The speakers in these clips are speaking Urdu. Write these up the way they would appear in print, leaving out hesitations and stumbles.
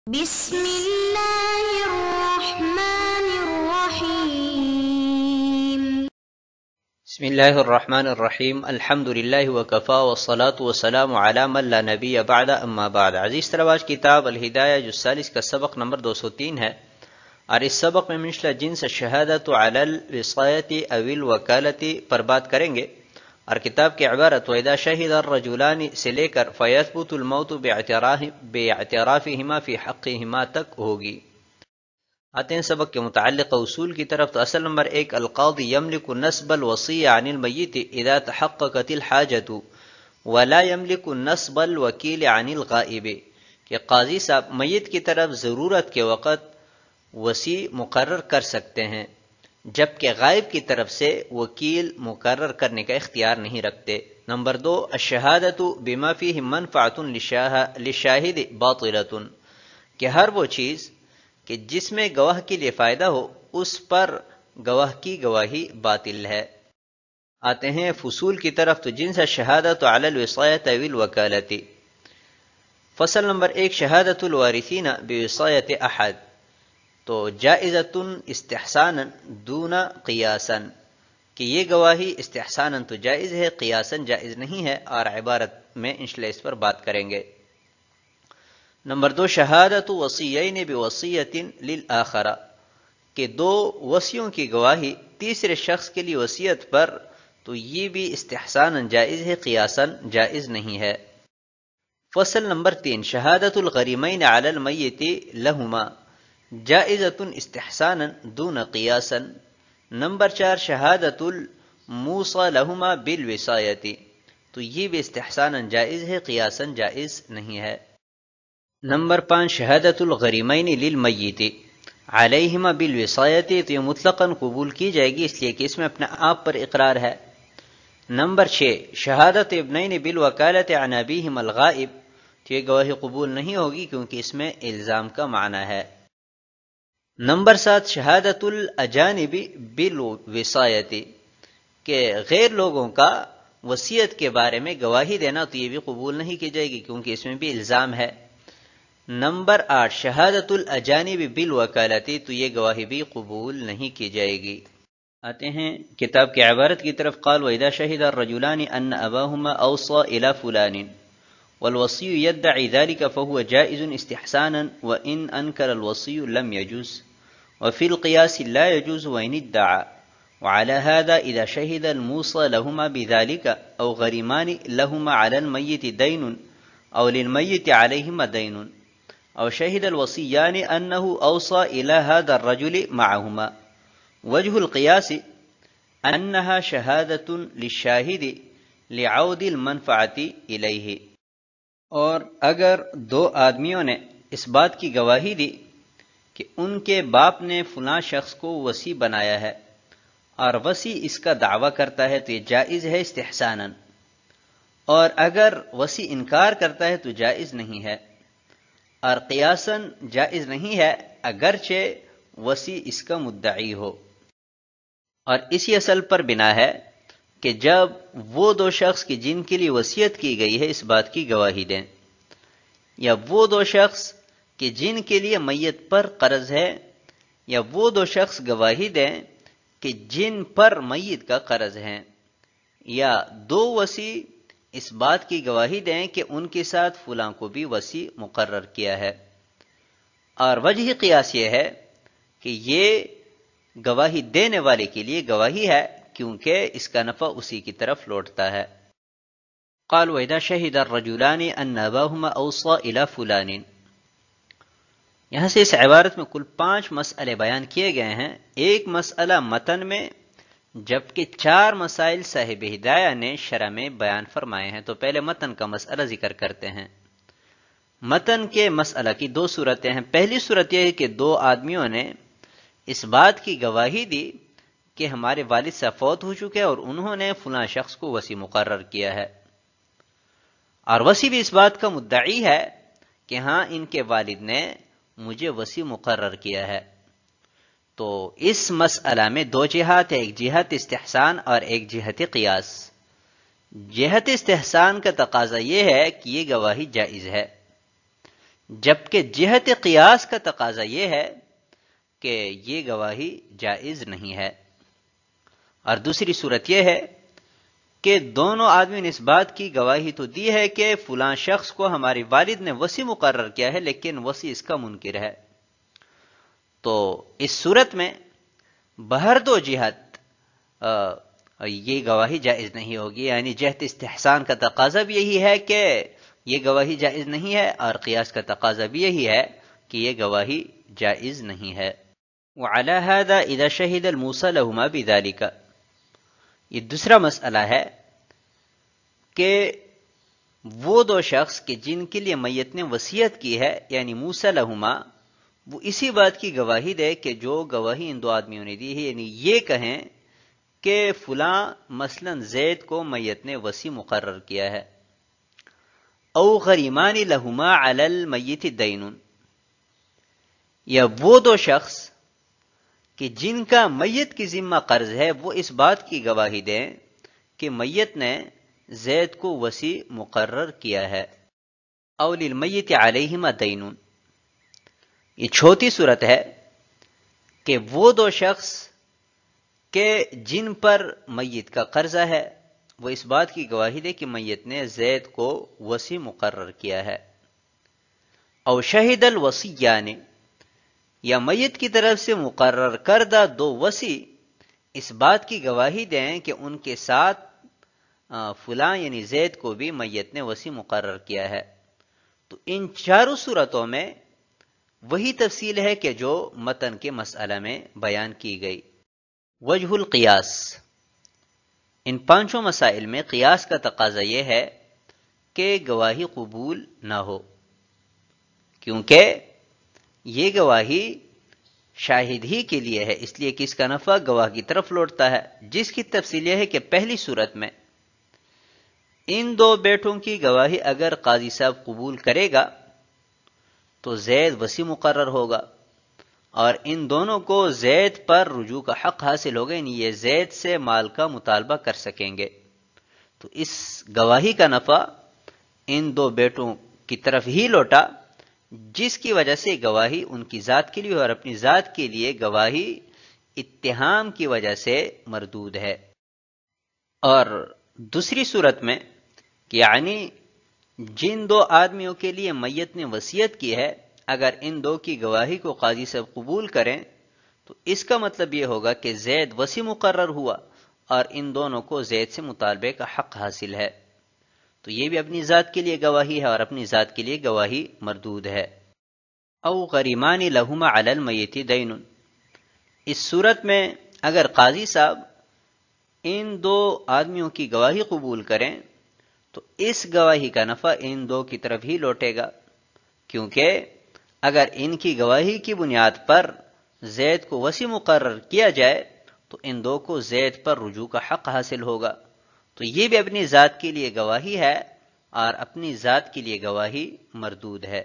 بسم اللہ الرحمن الرحیم بسم اللہ الرحمن الرحیم الحمد للہ وکفا والصلاة والسلام علی من لا نبی بعد اما بعد۔ عزیز طلباء، آج کتاب الہدایہ جز ثالث کا سبق نمبر 203 ہے، اور اس سبق میں منشلہ جنس الشہادۃ علی الوصایۃ او الوکالۃ پر بات کریں گے، اور کتاب کی عبارت وَإِذَا شَهِدَ الرَّجُلَانِ سے لے کر فَيَثْبُتُ الْمَوْتُ بِاعْتِرَافِهِمَا فِي حَقِّهِمَا تک ہوگی۔ آتے ہیں سبق کے متعلق اصول کی طرف۔ تو اصل نمبر 1، القاضی یملک نصب الوصیہ عن المیت اذا تحققت الحاجۃ ولا یملک نصب الوکیل عن الغائب، کہ قاضی صاحب میت کی طرف ضرورت کے وقت وصی مقرر کر سکتے ہیں، جبکہ غائب کی طرف سے وکیل مقرر کرنے کا اختیار نہیں رکھتے۔ نمبر 2، الشہادۃ بما فیہ منفعۃ للشاہد باطلۃ، کہ ہر وہ چیز کہ جس میں گواہ کے لیے فائدہ ہو اس پر گواہ کی گواہی باطل ہے۔ آتے ہیں فصول کی طرف۔ تو جنس الشہادۃ علی الوصایۃ او الوکالۃ۔ فصل نمبر 1، شہادۃ الوارثین بوصایۃ احد، تو جائزۃ استحسانا دون قیاسا، کہ یہ گواہی استحسانا تو جائز ہے، قیاسا جائز نہیں ہے، اور عبارت میں انشاءاللہ اس پر بات کریں گے۔ نمبر 2، شہادۃ وصیین بوصیۃ للآخر، کہ دو وصیوں کی گواہی تیسرے شخص کے لیے وصیت پر، تو یہ بھی استحسانا جائز ہے، قیاسا جائز نہیں ہے۔ فصل نمبر 3، شہادۃ الغریمین علی المیت لہما جائزۃ استحسانا دون قیاسا۔ نمبر 4، شہادۃ الموصی لہما بالوصایۃ، تو یہ بھی استحسانا جائز ہے، قیاسا جائز نہیں ہے۔ نمبر 5، شہادۃ الغریمین للمیت علیہما بالوصایۃ، تو یہ مطلقاً قبول کی جائے گی، اس لیے کہ اس میں اپنے آپ پر اقرار ہے۔ نمبر 6، شہادت ابنین بالوکالۃ عن ابیہما الغائب، تو یہ گواہی قبول نہیں ہوگی کیونکہ اس میں الزام کا معنی ہے۔ نمبر 7، شہادت الاجانب بالوصایۃ، کہ غیر لوگوں کا وصیت کے بارے میں گواہی دینا، تو یہ بھی قبول نہیں کی جائے گی کیونکہ اس میں بھی الزام ہے۔ نمبر 8، شہادت الاجانب بالوکالۃ، تو یہ گواہی بھی قبول نہیں کی جائے گی۔ آتے ہیں کتاب کی عبارت کی طرف۔ قال وَإِذَا شَهِدَ الرَّجُلَانِ أَنَّ أَبَاهُمَا أَوْصَى إِلَى فُلَانٍ وَالْوَصِيُّ يَدَّعِي ذَلِكَ فَهُوَ جَائِزٌ استحسانا وَإِنْ أَنْكَرَ الْوَصِيُّ لَمْ يَجُوزْ وَفِي الْقِيَاسِ لَا يَجُوزُ وَإِنِ ادَّعَى، وعلى هذا إذا شهد الموصى لهما بذلك أو غريمان لهما على الميت دين أو للميت عليهما دين أو شهد الوصيان أنه أوصى إلى هذا الرجل معهما، وجه القياس أنها شهادة للشاهد لعود المنفعة إليه۔ اور اگر دو آدمیوں نے اس بات کی گواہی دی کہ ان کے باپ نے فلاں شخص کو وصی بنایا ہے، اور وصی اس کا دعویٰ کرتا ہے، تو یہ جائز ہے استحسانا، اور اگر وصی انکار کرتا ہے تو جائز نہیں ہے، اور قیاساً جائز نہیں ہے اگرچہ وصی اس کا مدعی ہو۔ اور اسی اصل پر بنا ہے کہ جب وہ دو شخص کی جن کے لیے وصیت کی گئی ہے اس بات کی گواہی دیں، یا وہ دو شخص کہ جن کے لیے میت پر قرض ہے، یا وہ دو شخص گواہی دیں کہ جن پر میت کا قرض ہے، یا دو وصی اس بات کی گواہی دیں کہ ان کے ساتھ فلاں کو بھی وصی مقرر کیا ہے۔ اور وجہ قیاس یہ ہے کہ یہ گواہی دینے والے کے لیے گواہی ہے کیونکہ اس کا نفع اسی کی طرف لوٹتا ہے۔ قال وَإِذَا شَهِدَ الرَّجُلَانِ أَنَّ أَبَاهُمَا أَوْصَى إِلَى فُلَانٍ، یہاں سے اس عبارت میں کل 5 مسئلے بیان کیے گئے ہیں، ایک مسئلہ متن میں، جبکہ 4 مسائل صاحب ہدایہ نے شرح میں بیان فرمائے ہیں۔ تو پہلے متن کا مسئلہ ذکر کرتے ہیں۔ متن کے مسئلہ کی 2 صورتیں ہیں۔ پہلی صورت یہ ہے کہ 2 آدمیوں نے اس بات کی گواہی دی کہ ہمارے والد صاحب فوت ہو چکے اور انہوں نے فلاں شخص کو وصی مقرر کیا ہے، اور وصی بھی اس بات کا مدعی ہے کہ ہاں ان کے والد نے مجھے وصی مقرر کیا ہے۔ تو اس مسئلہ میں 2 جہات ہیں، ایک جہت استحسان اور ایک جہت قیاس۔ جہت استحسان کا تقاضا یہ ہے کہ یہ گواہی جائز ہے، جبکہ جہت قیاس کا تقاضا یہ ہے کہ یہ گواہی جائز نہیں ہے۔ اور دوسری صورت یہ ہے کہ دونوں آدمی نے اس بات کی گواہی تو دی ہے کہ فلاں شخص کو ہمارے والد نے وصی مقرر کیا ہے، لیکن وصی اس کا منکر ہے، تو اس صورت میں بہر دو جہت یہ گواہی جائز نہیں ہوگی، یعنی جہت استحسان کا تقاضا بھی یہی ہے کہ یہ گواہی جائز نہیں ہے، اور قیاس کا تقاضا بھی یہی ہے کہ یہ گواہی جائز نہیں ہے۔ وعلى هذا اذا شهد الموصى لهما بذلك، یہ دوسرا مسئلہ ہے کہ وہ دو شخص کہ جن کے لیے میت نے وصیت کی ہے، یعنی موصى لهما، وہ اسی بات کی گواہی دے کہ جو گواہی ان دو آدمیوں نے دی ہے، یعنی یہ کہیں کہ فلاں مثلا زید کو میت نے وصی مقرر کیا ہے۔ او غریمان لہما علی المیت دین، یا وہ دو شخص کہ جن کا میت کی ذمہ قرض ہے، وہ اس بات کی گواہی دیں کہ میت نے زید کو وصی مقرر کیا ہے۔ او للمیت علیہما دین، یہ چھوٹی صورت ہے کہ وہ دو شخص کہ جن پر میت کا قرضہ ہے، وہ اس بات کی گواہی دے کہ میت نے زید کو وصی مقرر کیا ہے۔ او شہد الوصیان، یا میت کی طرف سے مقرر کردہ دو وصی اس بات کی گواہی دیں کہ ان کے ساتھ فلاں یعنی زید کو بھی میت نے وصی مقرر کیا ہے۔ تو ان چاروں صورتوں میں وہی تفصیل ہے کہ جو متن کے مسئلہ میں بیان کی گئی۔ وجہ القیاس، ان پانچوں مسائل میں قیاس کا تقاضا یہ ہے کہ گواہی قبول نہ ہو، کیونکہ یہ گواہی شاہد ہی کے لیے ہے، اس لیے کہ اس کا نفع گواہ کی طرف لوٹتا ہے، جس کی تفصیل یہ ہے کہ پہلی صورت میں ان دو بیٹوں کی گواہی اگر قاضی صاحب قبول کرے گا تو زید وصی مقرر ہوگا، اور ان دونوں کو زید پر رجوع کا حق حاصل ہوگا، یعنی یہ زید سے مال کا مطالبہ کر سکیں گے۔ تو اس گواہی کا نفع ان دو بیٹوں کی طرف ہی لوٹا، جس کی وجہ سے گواہی ان کی ذات کے لیے اور اپنی ذات کے لیے گواہی اتہام کی وجہ سے مردود ہے۔ اور دوسری صورت میں کہ یعنی جن دو آدمیوں کے لیے میت نے وصیت کی ہے، اگر ان دو کی گواہی کو قاضی صاحب قبول کریں تو اس کا مطلب یہ ہوگا کہ زید وصی مقرر ہوا اور ان دونوں کو زید سے مطالبے کا حق حاصل ہے، تو یہ بھی اپنی ذات کے لیے گواہی ہے اور اپنی ذات کے لیے گواہی مردود ہے۔ او غریمان لہما علی المیت دین، اس صورت میں اگر قاضی صاحب ان دو آدمیوں کی گواہی قبول کریں تو اس گواہی کا نفع ان دو کی طرف ہی لوٹے گا، کیونکہ اگر ان کی گواہی کی بنیاد پر زید کو وصی مقرر کیا جائے تو ان دو کو زید پر رجوع کا حق حاصل ہوگا، تو یہ بھی اپنی ذات کے لیے گواہی ہے اور اپنی ذات کے لیے گواہی مردود ہے۔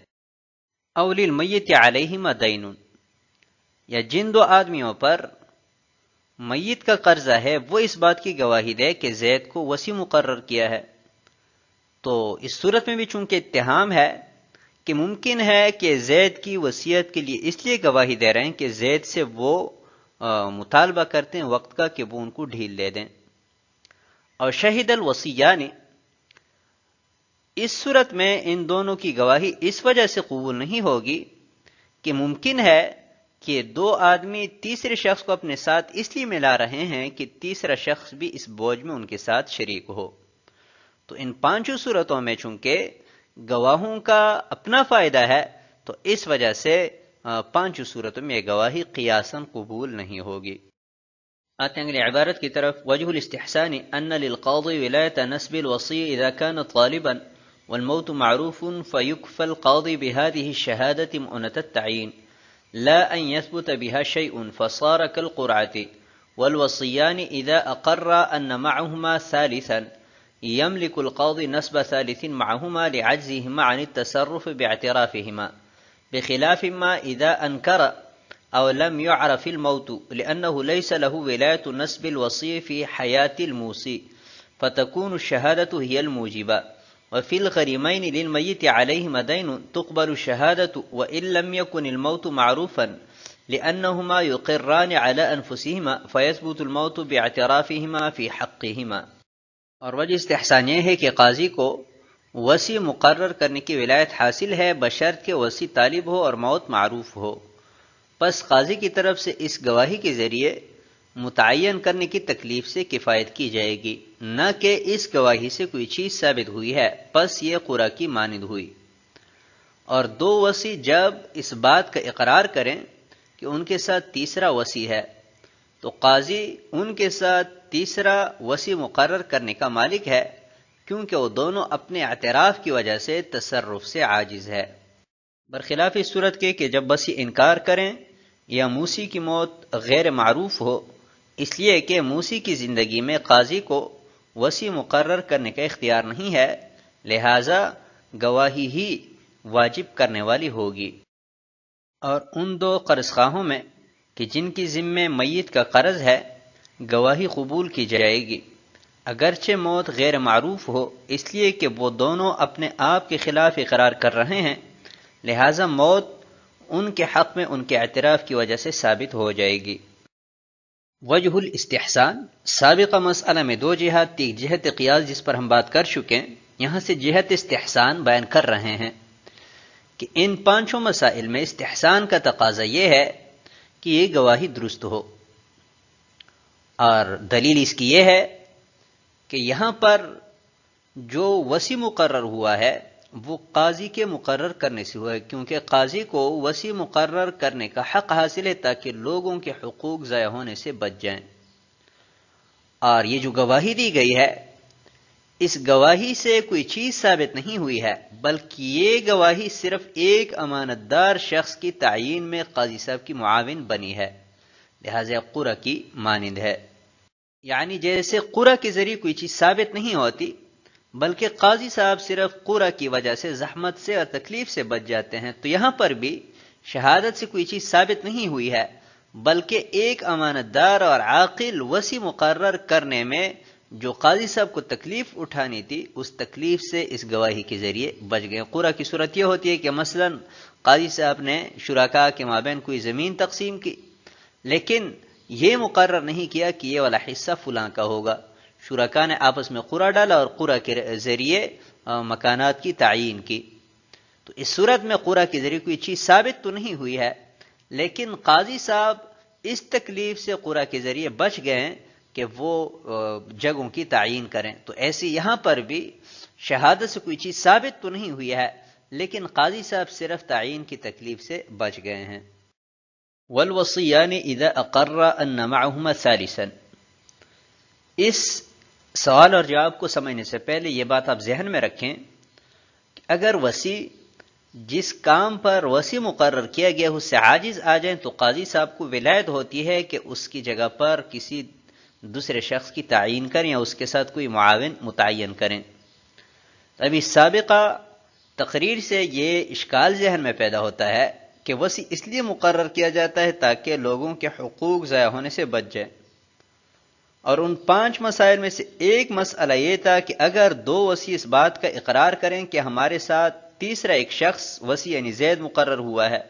او للمیت علیہما دین، یا جن دو آدمیوں پر میت کا قرضہ ہے وہ اس بات کی گواہی دے کہ زید کو وصی مقرر کیا ہے، تو اس صورت میں بھی چونکہ اتہام ہے کہ ممکن ہے کہ زید کی وصیت کے لیے اس لیے گواہی دے رہے ہیں کہ زید سے وہ مطالبہ کرتے ہیں وقت کا کہ وہ ان کو ڈھیل دے دیں۔ اور شہد الوصیان، اس صورت میں ان دونوں کی گواہی اس وجہ سے قبول نہیں ہوگی کہ ممکن ہے کہ دو آدمی تیسرے شخص کو اپنے ساتھ اس لیے ملا رہے ہیں کہ تیسرا شخص بھی اس بوجھ میں ان کے ساتھ شریک ہو، تو ان پانچوں صورتوں میں چونکہ گواہوں کا اپنا فائدہ ہے تو اس وجہ سے پانچوں صورتوں میں یہ گواہی قیاساً قبول نہیں ہوگی۔ آتے ہیں اگلی عبارت کی طرف۔ وجہ الاستحسان ان للقاضی ولایت نسب الوصی اذا كان طالبا والموت معروف فيكفى القاضي بهذه الشهادة مؤنة التعيين لا أن يثبت بها شيء فصار كالقرعة، والوصيان إذا أقر أن معهما ثالثا يملك القاضي نسب ثالث معهما لعجزهما عن التصرف باعترافهما، بخلاف ما إذا أنكر أو لم يعرف الموت لأنه ليس له ولاية نسب الوصي في حياة الموصي فتكون الشهادة هي الموجبة، وفي الغريمين للميت عليهما دين تقبل الشهادة وإن لم يكن الموت معروفا لأنهما يقران على أنفسهما فيثبت الموت باعترافهما في حقهما. اور وجہ استحسان یہ ہے کہ قاضی کو وصی مقرر کرنے کی ولایت حاصل ہے بشرط کہ وصی طالب ہو اور موت معروف ہو. پس قاضی کی طرف سے اس گواہی کے ذریعے متعین کرنے کی تکلیف سے کفایت کی جائے گی، نہ کہ اس گواہی سے کوئی چیز ثابت ہوئی ہے پس یہ قرآ کی مانند ہوئی. اور دو وصی جب اس بات کا اقرار کریں کہ ان کے ساتھ تیسرا وصی ہے تو قاضی ان کے ساتھ تیسرا وصی مقرر کرنے کا مالک ہے، کیونکہ وہ دونوں اپنے اعتراف کی وجہ سے تصرف سے عاجز ہے، برخلاف اس صورت کے کہ جب وصی انکار کریں یا موسی کی موت غیر معروف ہو، اس لیے کہ موسی کی زندگی میں قاضی کو وصی مقرر کرنے کا اختیار نہیں ہے، لہذا گواہی ہی واجب کرنے والی ہوگی. اور ان دو قرض خواہوں میں کہ جن کی ذمے میت کا قرض ہے گواہی قبول کی جائے گی، اگرچہ موت غیر معروف ہو، اس لیے کہ وہ دونوں اپنے آپ کے خلاف اقرار کر رہے ہیں، لہذا موت ان کے حق میں ان کے اعتراف کی وجہ سے ثابت ہو جائے گی. وجہ الاستحسان، سابقہ مسئلہ میں دو جہات تھی، جہت قیاس جس پر ہم بات کر چکے، یہاں سے جہت استحسان بیان کر رہے ہیں کہ ان پانچوں مسائل میں استحسان کا تقاضا یہ ہے کہ یہ گواہی درست ہو. اور دلیل اس کی یہ ہے کہ یہاں پر جو وصی مقرر ہوا ہے وہ قاضی کے مقرر کرنے سے ہوا ہے، کیونکہ قاضی کو وصی مقرر کرنے کا حق حاصل ہے تاکہ لوگوں کے حقوق ضائع ہونے سے بچ جائیں. اور یہ جو گواہی دی گئی ہے اس گواہی سے کوئی چیز ثابت نہیں ہوئی ہے، بلکہ یہ گواہی صرف ایک امانت دار شخص کی تعیین میں قاضی صاحب کی معاون بنی ہے، لہذا قرآ کی مانند ہے. یعنی جیسے قرآ کے ذریعے کوئی چیز ثابت نہیں ہوتی بلکہ قاضی صاحب صرف قرآ کی وجہ سے زحمت سے اور تکلیف سے بچ جاتے ہیں، تو یہاں پر بھی شہادت سے کوئی چیز ثابت نہیں ہوئی ہے بلکہ ایک امانت دار اور عاقل وصی مقرر کرنے میں جو قاضی صاحب کو تکلیف اٹھانی تھی اس تکلیف سے اس گواہی کے ذریعے بچ گئے. قرآ کی صورت یہ ہوتی ہے کہ مثلا قاضی صاحب نے شرکاء کے مابین کوئی زمین تقسیم کی، لیکن یہ مقرر نہیں کیا کہ یہ والا حصہ فلاں کا ہوگا، شرکاء نے آپس میں قرعہ ڈالا اور قرعہ کے ذریعے مکانات کی تعیین کی. تو اس صورت میں قرعہ کے ذریعے کوئی چیز ثابت تو نہیں ہوئی ہے، لیکن قاضی صاحب اس تکلیف سے قرعہ کے ذریعے بچ گئے ہیں کہ وہ جگہوں کی تعیین کریں. تو ایسے یہاں پر بھی شہادت سے کوئی چیز ثابت تو نہیں ہوئی ہے لیکن قاضی صاحب صرف تعیین کی تکلیف سے بچ گئے ہیں. والوصیان اذا اقر ان معهما ثالثا، اس سوال اور جواب کو سمجھنے سے پہلے یہ بات آپ ذہن میں رکھیں کہ اگر وصی جس کام پر وصی مقرر کیا گیا اس سے عاجز آ جائیں تو قاضی صاحب کو ولایت ہوتی ہے کہ اس کی جگہ پر کسی دوسرے شخص کی تعیین کریں یا اس کے ساتھ کوئی معاون متعین کریں. ابھی سابقہ تقریر سے یہ اشکال ذہن میں پیدا ہوتا ہے کہ وصی اس لیے مقرر کیا جاتا ہے تاکہ لوگوں کے حقوق ضائع ہونے سے بچ جائیں، اور ان 5 مسائل میں سے ایک مسئلہ یہ تھا کہ اگر دو وصی اس بات کا اقرار کریں کہ ہمارے ساتھ تیسرا ایک شخص وصی یعنی زید مقرر ہوا ہے،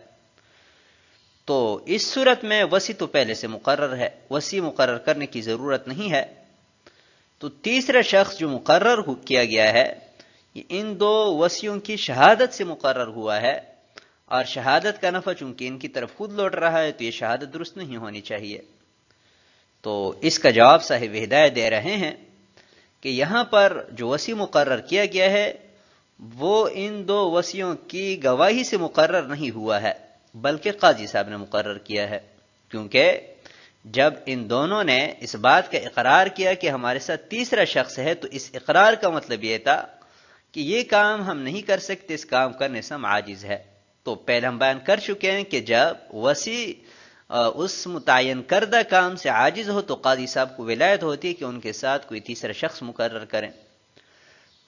تو اس صورت میں وصی تو پہلے سے مقرر ہے، وصی مقرر کرنے کی ضرورت نہیں ہے. تو تیسرا شخص جو مقرر کیا گیا ہے یہ ان دو وصیوں کی شہادت سے مقرر ہوا ہے، اور شہادت کا نفع چونکہ ان کی طرف خود لوٹ رہا ہے تو یہ شہادت درست نہیں ہونی چاہیے. تو اس کا جواب صاحب ہدایت دے رہے ہیں کہ یہاں پر جو وصی مقرر کیا گیا ہے وہ ان دو وصیوں کی گواہی سے مقرر نہیں ہوا ہے بلکہ قاضی صاحب نے مقرر کیا ہے، کیونکہ جب ان دونوں نے اس بات کا اقرار کیا کہ ہمارے ساتھ تیسرا شخص ہے تو اس اقرار کا مطلب یہ تھا کہ یہ کام ہم نہیں کر سکتے، اس کام کرنے سے ہم عاجز ہے. تو پہلے ہم بیان کر چکے ہیں کہ جب وصی اس متعین کردہ کام سے عاجز ہو تو قاضی صاحب کو ولایت ہوتی ہے کہ ان کے ساتھ کوئی تیسرا شخص مقرر کریں.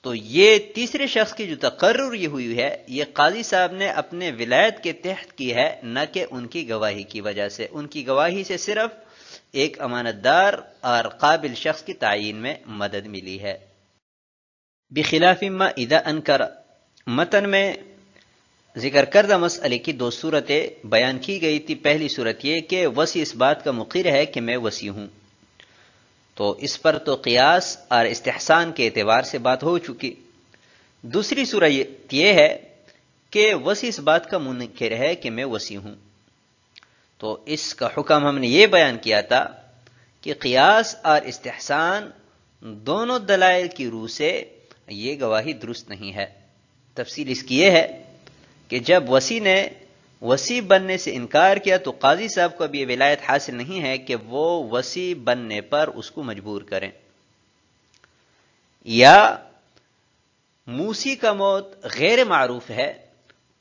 تو یہ تیسرے شخص کی جو تقرر یہ ہوئی ہے یہ قاضی صاحب نے اپنے ولایت کے تحت کی ہے، نہ کہ ان کی گواہی کی وجہ سے. ان کی گواہی سے صرف ایک امانت دار اور قابل شخص کی تعیین میں مدد ملی ہے. بخلاف ما اذا انکر، متن میں ذکر کردہ مسئلے کی دو صورتیں بیان کی گئی تھی۔ پہلی صورت یہ کہ وصی اس بات کا مقر ہے کہ میں وصی ہوں، تو اس پر تو قیاس اور استحسان کے اعتبار سے بات ہو چکی۔ دوسری صورت یہ ہے کہ وصی اس بات کا منکر ہے کہ میں وصی ہوں، تو اس کا حکم ہم نے یہ بیان کیا تھا کہ قیاس اور استحسان دونوں دلائل کی روح سے یہ گواہی درست نہیں ہے۔ تفصیل اس کی یہ ہے کہ جب وصی نے وصی بننے سے انکار کیا تو قاضی صاحب کو اب یہ ولایت حاصل نہیں ہے کہ وہ وصی بننے پر اس کو مجبور کریں، یا موسی کا موت غیر معروف ہے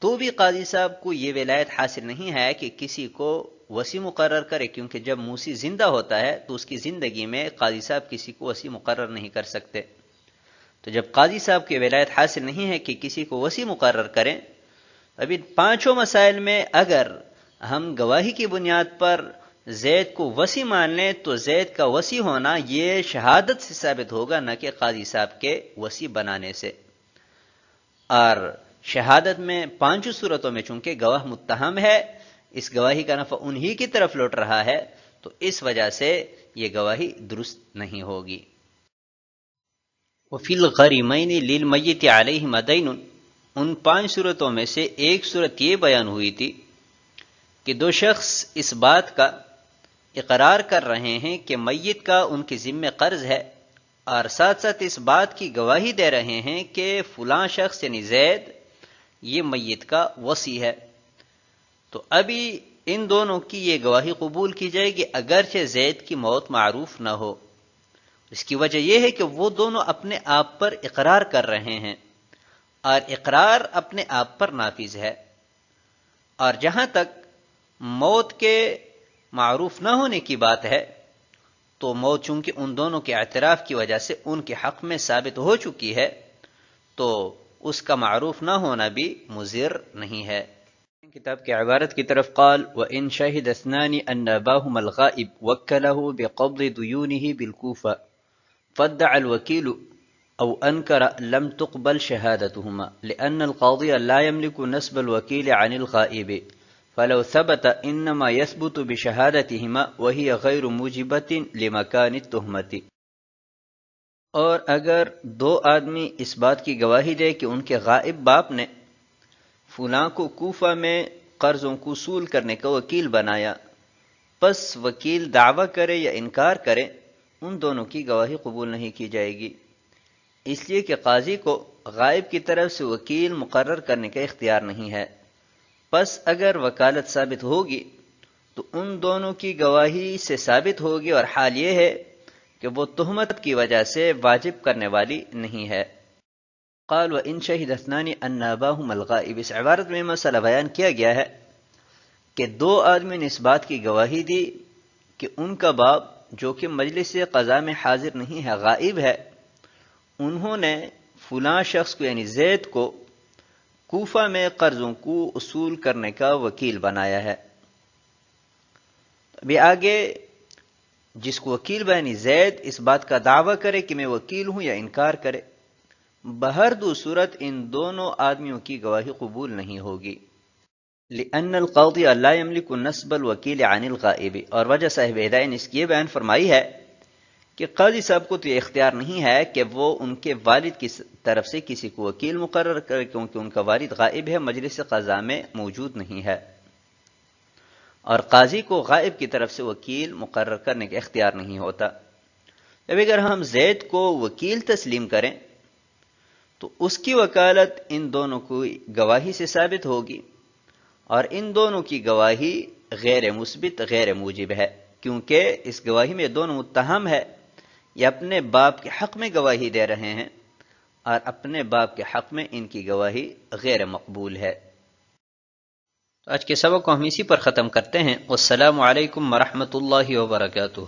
تو بھی قاضی صاحب کو یہ ولایت حاصل نہیں ہے کہ کسی کو وصی مقرر کرے، کیونکہ جب موسی زندہ ہوتا ہے تو اس کی زندگی میں قاضی صاحب کسی کو وصی مقرر نہیں کر سکتے۔ تو جب قاضی صاحب کی ولایت حاصل نہیں ہے کہ کسی کو وصی مقرر کریں، ابھی پانچوں مسائل میں اگر ہم گواہی کی بنیاد پر زید کو وصی مان لیں تو زید کا وصی ہونا یہ شہادت سے ثابت ہوگا، نہ کہ قاضی صاحب کے وصی بنانے سے۔ اور شہادت میں پانچوں صورتوں میں چونکہ گواہ متہم ہے، اس گواہی کا نفع انہی کی طرف لوٹ رہا ہے، تو اس وجہ سے یہ گواہی درست نہیں ہوگی۔ وفی الغریمین للمیت علیہما دین، ان پانچ صورتوں میں سے ایک صورت یہ بیان ہوئی تھی کہ دو شخص اس بات کا اقرار کر رہے ہیں کہ میت کا ان کے ذمہ قرض ہے، اور ساتھ ساتھ اس بات کی گواہی دے رہے ہیں کہ فلاں شخص یعنی زید یہ میت کا وصی ہے، تو ابھی ان دونوں کی یہ گواہی قبول کی جائے گی اگرچہ زید کی موت معروف نہ ہو۔ اس کی وجہ یہ ہے کہ وہ دونوں اپنے آپ پر اقرار کر رہے ہیں، اور اقرار اپنے آپ پر نافذ ہے، اور جہاں تک موت کے معروف نہ ہونے کی بات ہے تو موت چونکہ ان دونوں کے اعتراف کی وجہ سے ان کے حق میں ثابت ہو چکی ہے، تو اس کا معروف نہ ہونا بھی مضر نہیں ہے۔ کتاب کی عبارت کی طرف قال وَإِن شَهِدَ اثْنَانِ أَنَّ أَبَاهُمَا الْغَائِبُ وَكَّلَهُ بِقَبْضِ دُيُونِهِ بِالْكُوفَةِ فَادَّعَ الْوَكِيلُ أَوْ أَنْكَرَ لَمْ تُقْبَلْ شَهَادَتُهُمَا لِأَنَّ الْقَاضِيَ لَا يَمْلِكُ نَسْبَ الْوَكِيلِ عَنِ الْغَائِبِ فَلَوْ ثَبَتَ إِنَّمَا يَثْبُتُ بِشَهَادَتِهِمَا وَهِيَ غَيْرُ مُوجِبَةٍ لِمَكَانِ التُّهْمَةِ۔ اور اگر دو آدمی اس بات کی گواہی دے کہ ان کے غائب باپ نے فلاں کو کوفہ میں قرضوں کو وصول کرنے کا وکیل بنایا، پس وکیل دعویٰ کرے یا انکار کرے، ان دونوں کی گواہی قبول نہیں کی جائے گی، اس لیے کہ قاضی کو غائب کی طرف سے وکیل مقرر کرنے کا اختیار نہیں ہے۔ پس اگر وکالت ثابت ہوگی تو ان دونوں کی گواہی سے ثابت ہوگی، اور حال یہ ہے کہ وہ تہمت کی وجہ سے واجب کرنے والی نہیں ہے۔ قال وَإِن شَهِدَ اثْنَانِ أَنَّ أَبَاهُمَا الْغَائِبُ، اس عبارت میں مسئلہ بیان کیا گیا ہے کہ دو آدمی نے اس بات کی گواہی دی کہ ان کا باپ جو کہ مجلس قضا میں حاضر نہیں ہے، غائب ہے، انہوں نے فلاں شخص کو یعنی زید کو کوفہ میں قرضوں کو وصول کرنے کا وکیل بنایا ہے۔ ابھی آگے جس کو وکیل بنی زید اس بات کا دعویٰ کرے کہ میں وکیل ہوں یا انکار کرے، بہر دو صورت ان دونوں آدمیوں کی گواہی قبول نہیں ہوگی۔ لأن القاضی لا يملك نسب الوکیل عن الغائب، اور وجہ صاحب ہدایت نے اس کی بیان فرمائی ہے کہ قاضی صاحب کو تو یہ اختیار نہیں ہے کہ وہ ان کے والد کی طرف سے کسی کو وکیل مقرر کرے، کیونکہ ان کا والد غائب ہے، مجلس قضا میں موجود نہیں ہے، اور قاضی کو غائب کی طرف سے وکیل مقرر کرنے کا اختیار نہیں ہوتا۔ اب اگر ہم زید کو وکیل تسلیم کریں تو اس کی وکالت ان دونوں کی گواہی سے ثابت ہوگی، اور ان دونوں کی گواہی غیر مثبت غیر موجب ہے، کیونکہ اس گواہی میں دونوں متہم ہے، یہ اپنے باپ کے حق میں گواہی دے رہے ہیں، اور اپنے باپ کے حق میں ان کی گواہی غیر مقبول ہے۔ آج کے سبق کو ہم اسی پر ختم کرتے ہیں۔ والسلام علیکم ورحمۃ اللہ وبرکاتہ۔